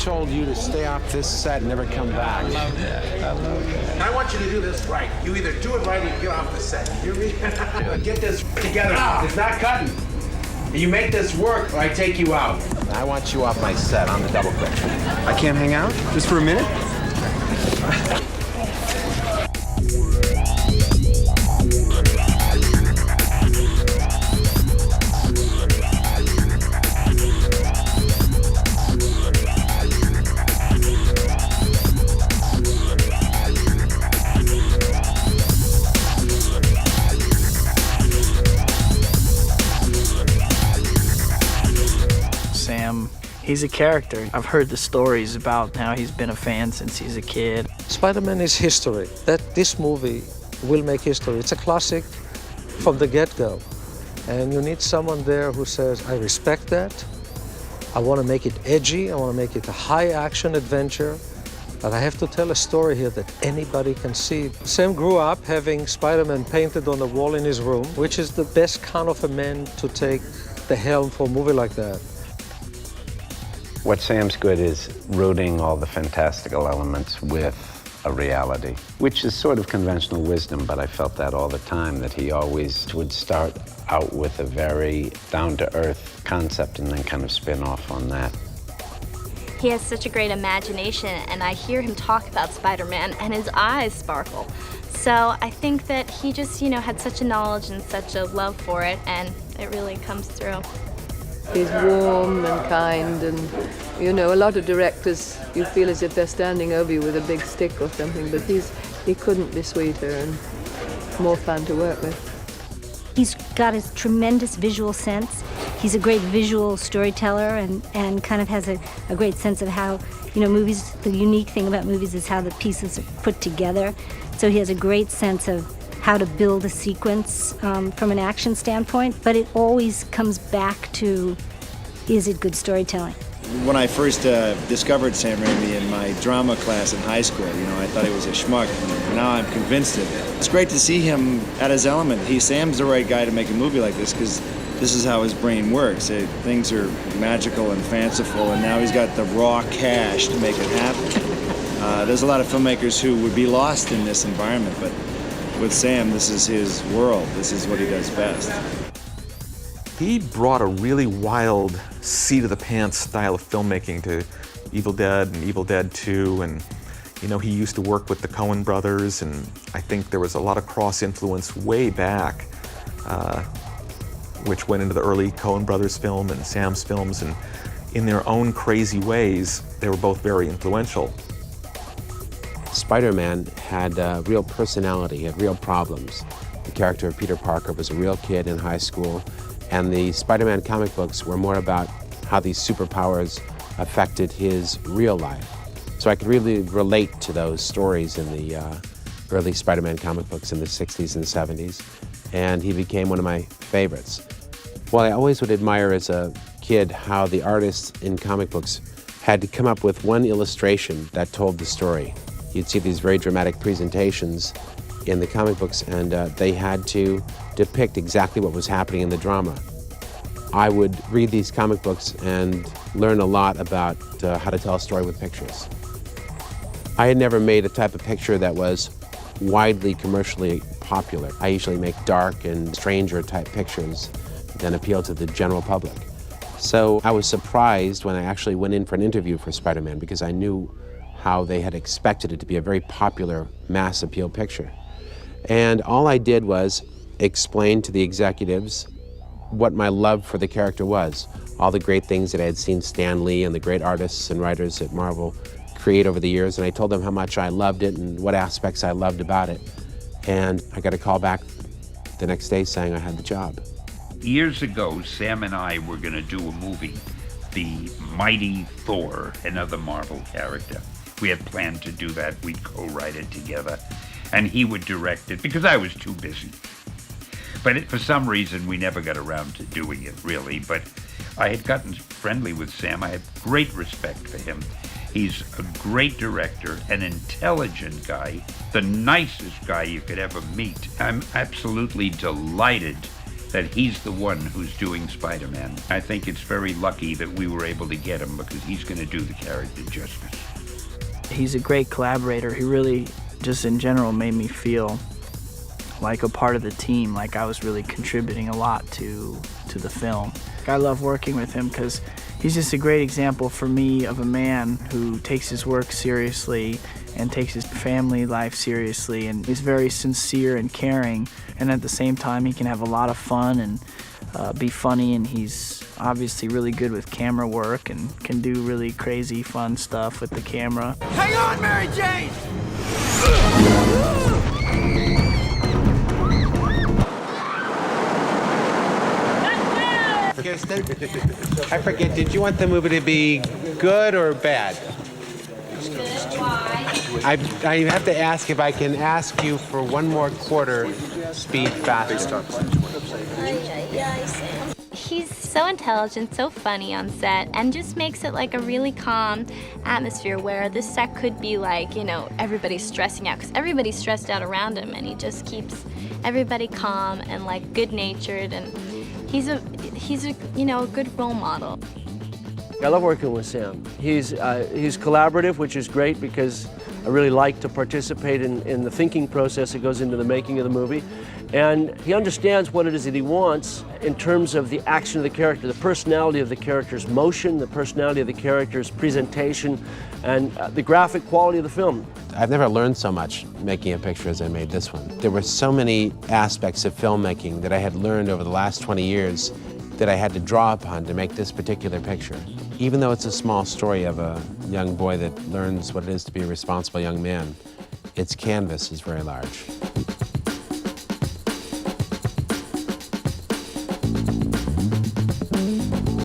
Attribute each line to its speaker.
Speaker 1: told you to stay off this set and never come back.
Speaker 2: I love that.
Speaker 3: I want you to do this right. You either do it right or you get off the set. You hear me? Get this together. It's not cutting. You make this work or I take you out.
Speaker 1: I want you off my set on the double quick.
Speaker 4: I can't hang out? Just for a minute?
Speaker 5: Sam, he's a character. I've heard the stories about how he's been a fan since he's a kid.
Speaker 6: Spider-Man is history. This movie will make history. It's a classic from the get-go. And you need someone there who says, I respect that. I want to make it edgy. I want to make it a high-action adventure. But I have to tell a story here that anybody can see. Sam grew up having Spider-Man painted on the wall in his room, which is the best kind of a man to take the helm for a movie like that.
Speaker 7: What Sam's good is rooting all the fantastical elements with a reality, which is sort of conventional wisdom, but I felt that all the time, that he always would start out with a very down-to-earth concept and then kind of spin off on that.
Speaker 8: He has such a great imagination, and I hear him talk about Spider-Man and his eyes sparkle. So I think that he just, had such a knowledge and such a love for it, and it really comes through.
Speaker 9: He's warm and kind, and a lot of directors, you feel as if they're standing over you with a big stick or something, but he couldn't be sweeter and more fun to work with.
Speaker 10: He's got a tremendous visual sense. He's a great visual storyteller and kind of has a great sense of how, movies, the unique thing about movies is how the pieces are put together. So he has a great sense of how to build a sequence from an action standpoint, but it always comes back to, is it good storytelling?
Speaker 4: When I first discovered Sam Raimi in my drama class in high school, I thought he was a schmuck, and now I'm convinced of it. It's great to see him at his element. Sam's the right guy to make a movie like this, because this is how his brain works. Things are magical and fanciful, and now he's got the raw cash to make it happen. There's a lot of filmmakers who would be lost in this environment, but with Sam, this is his world. This is what he does best.
Speaker 2: He brought a really wild, seat-of-the-pants style of filmmaking to Evil Dead and Evil Dead 2, and he used to work with the Coen brothers, and I think there was a lot of cross-influence way back, which went into the early Coen brothers film and Sam's films, and in their own crazy ways, they were both very influential.
Speaker 1: Spider-Man had real personality, had real problems. The character of Peter Parker was a real kid in high school, and the Spider-Man comic books were more about how these superpowers affected his real life. So I could really relate to those stories in the early Spider-Man comic books in the 60s and 70s, and he became one of my favorites. Well, I always would admire as a kid how the artists in comic books had to come up with one illustration that told the story. You'd see these very dramatic presentations in the comic books, and they had to depict exactly what was happening in the drama. I would read these comic books and learn a lot about how to tell a story with pictures. I had never made a type of picture that was widely commercially popular. I usually make dark and stranger type pictures that appeal to the general public. So I was surprised when I actually went in for an interview for Spider-Man, because I knew how they had expected it to be a very popular mass appeal picture. And all I did was explain to the executives what my love for the character was, all the great things that I had seen Stan Lee and the great artists and writers at Marvel create over the years, and I told them how much I loved it and what aspects I loved about it. And I got a call back the next day saying I had the job.
Speaker 11: Years ago, Sam and I were going to do a movie, The Mighty Thor, another Marvel character. We had planned to do that. We'd co-write it together, and he would direct it because I was too busy. But for some reason, we never got around to doing it, really. But I had gotten friendly with Sam. I had great respect for him. He's a great director, an intelligent guy, the nicest guy you could ever meet. I'm absolutely delighted that he's the one who's doing Spider-Man. I think it's very lucky that we were able to get him because he's going to do the character justice.
Speaker 5: He's a great collaborator. He really, just in general, made me feel like a part of the team, like I was really contributing a lot to the film. I love working with him because he's just a great example for me of a man who takes his work seriously and takes his family life seriously, and he's very sincere and caring, and at the same time he can have a lot of fun and be funny, and he's obviously really good with camera work and can do really crazy fun stuff with the camera.
Speaker 3: Hang on, Mary Jane!
Speaker 1: Kirsten, I forget, did you want the movie to be good or bad? I have to ask if I can ask you for one more quarter speed faster.
Speaker 8: He's so intelligent, so funny on set, and just makes it like a really calm atmosphere where this set could be like, you know, everybody's stressing out, because everybody's stressed out around him, and he just keeps everybody calm and like good-natured, and he's a you know, a good role model.
Speaker 12: I love working with Sam. He's collaborative, which is great because I really like to participate in the thinking process that goes into the making of the movie. And he understands what it is that he wants in terms of the action of the character, the personality of the character's motion, the personality of the character's presentation, and the graphic quality of the film.
Speaker 1: I've never learned so much making a picture as I made this one. There were so many aspects of filmmaking that I had learned over the last 20 years that I had to draw upon to make this particular picture. Even though it's a small story of a young boy that learns what it is to be a responsible young man, its canvas is very large.